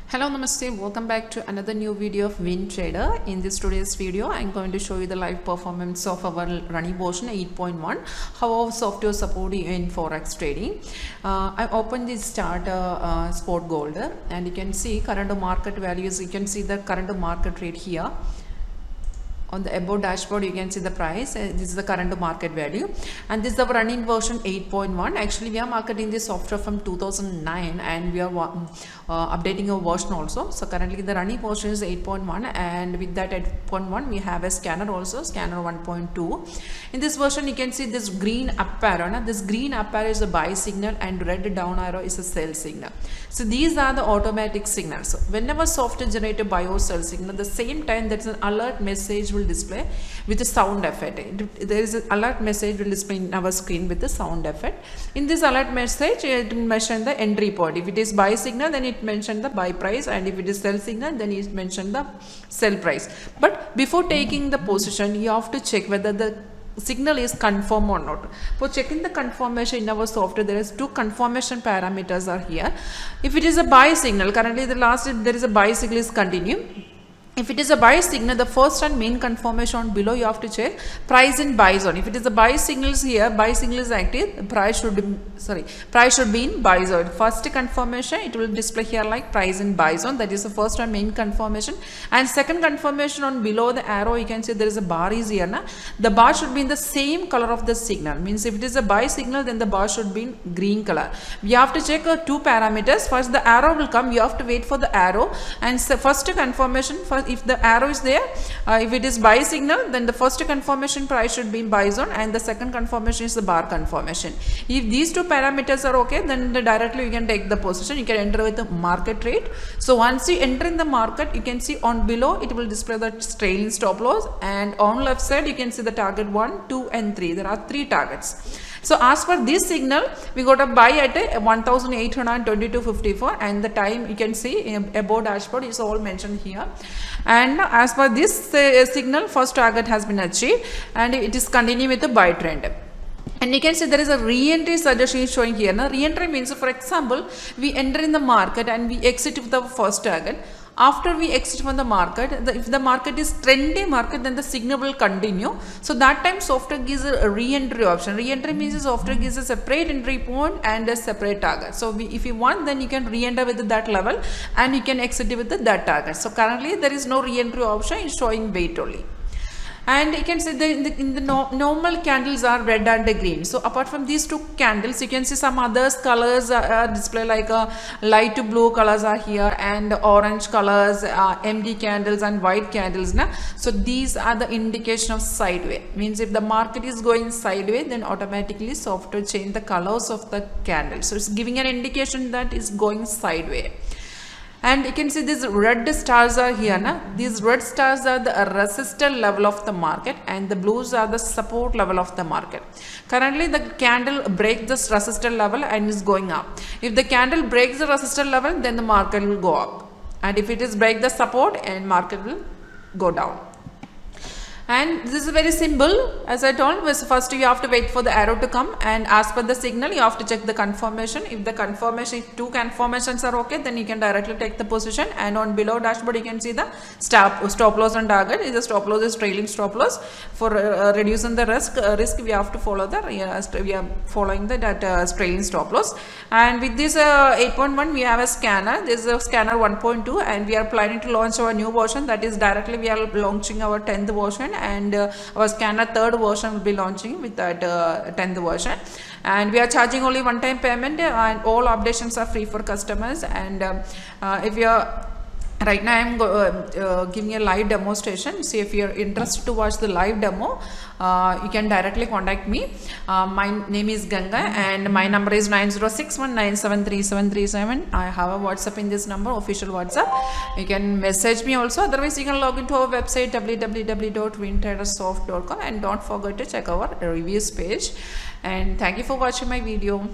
Hello, Namaste. Welcome back to another new video of WinTrader. In this today's video, I'm going to show you the live performance of our running version 8.1, how our software support in forex trading. I opened this chart spot gold, and you can see current market values. You can see the current market rate here. On the above dashboard, you can see the price. This is the current market value, and this is the running version 8.1. Actually, we are marketing this software from 2009, and we are updating our version also. So currently the running version is 8.1, and with that 8.1 we have a scanner also, scanner 1.2. In this version, you can see this green up arrow. This green up arrow is a buy signal, and red down arrow is a sell signal. So these are the automatic signals. So whenever software generates a buy or sell signal, at the same time there is an alert message will display with a sound effect. There is an alert message will display in our screen with the sound effect. In this alert message, it will mention the entry point. If it is buy signal, then it mention the buy price, and if it is sell signal, then it mention the sell price. But before taking the position, you have to check whether the signal is confirmed or not. For checking the confirmation in our software, there is two confirmation parameters are here. If it is a buy signal, currently there is a buy signal is continue. If it is a buy signal, the first and main confirmation below, you have to check price in buy zone. If it is a buy signals here, buy signal is active, price should be in buy zone. First confirmation, it will display here like price in buy zone. That is the first and main confirmation. And second confirmation on below the arrow, you can see there is a bar is here. The bar should be in the same color of the signal. Means if it is a buy signal, then the bar should be in green color. We have to check two parameters. First, the arrow will come. You have to wait for the arrow. And first confirmation, if the arrow is there, if it is buy signal, then the first confirmation price should be in buy zone, and the second confirmation is the bar confirmation. If these two parameters are okay, then directly you can take the position. You can enter with the market rate. So once you enter in the market, you can see on below it will display the trailing stop loss, and on left side you can see the target 1, 2 and 3. There are 3 targets. So as per this signal, we got a buy at 1822.54, and the time you can see above dashboard is all mentioned here. And as per this signal, first target has been achieved, and it is continuing with the buy trend. And you can see there is a re-entry suggestion showing here. Now, re-entry means, for example, we enter in the market and we exit with the first target. After we exit from the market, if the market is trendy market, then the signal will continue. So that time software gives a re-entry option. Re-entry means software gives a separate entry point and a separate target. So if you want, then you can re-enter with that level, and you can exit with that target. So currently there is no re-entry option. It's showing wait only. And you can see the normal candles are red and green. So apart from these two candles, you can see some others colors are displayed, like light blue colors are here, and orange colors, empty candles and white candles. So these are the indication of sideways. Means if the market is going sideways, then automatically software change the colors of the candle. So it's giving an indication that it's going sideways. And you can see these red stars are here. These red stars are the resistance level of the market, and the blues are the support level of the market. Currently the candle breaks this resistance level and is going up. If the candle breaks the resistance level, then the market will go up, and if it is break the support, and market will go down. And this is very simple. As I told, first you have to wait for the arrow to come, and as per the signal you have to check the confirmation. If the confirmation, if two confirmations are okay, then you can directly take the position. And on below dashboard you can see the stop loss and target. Is the stop loss is trailing stop loss. For reducing the risk we have to follow we are following that trailing stop loss. And with this 8.1 we have a scanner. This is a scanner 1.2, and we are planning to launch our new version. That is directly we are launching our 10th version, and our scanner 3rd version will be launching with that 10th version. And we are charging only one-time payment, and all updations are free for customers. And if you are right now, I am giving a live demonstration. So if you are interested to watch the live demo, you can directly contact me. My name is Ganga, and my number is 9061973737. I have a WhatsApp in this number, official WhatsApp. You can message me also. Otherwise, you can log into our website www.wintradersoft.com, and don't forget to check our reviews page. And thank you for watching my video.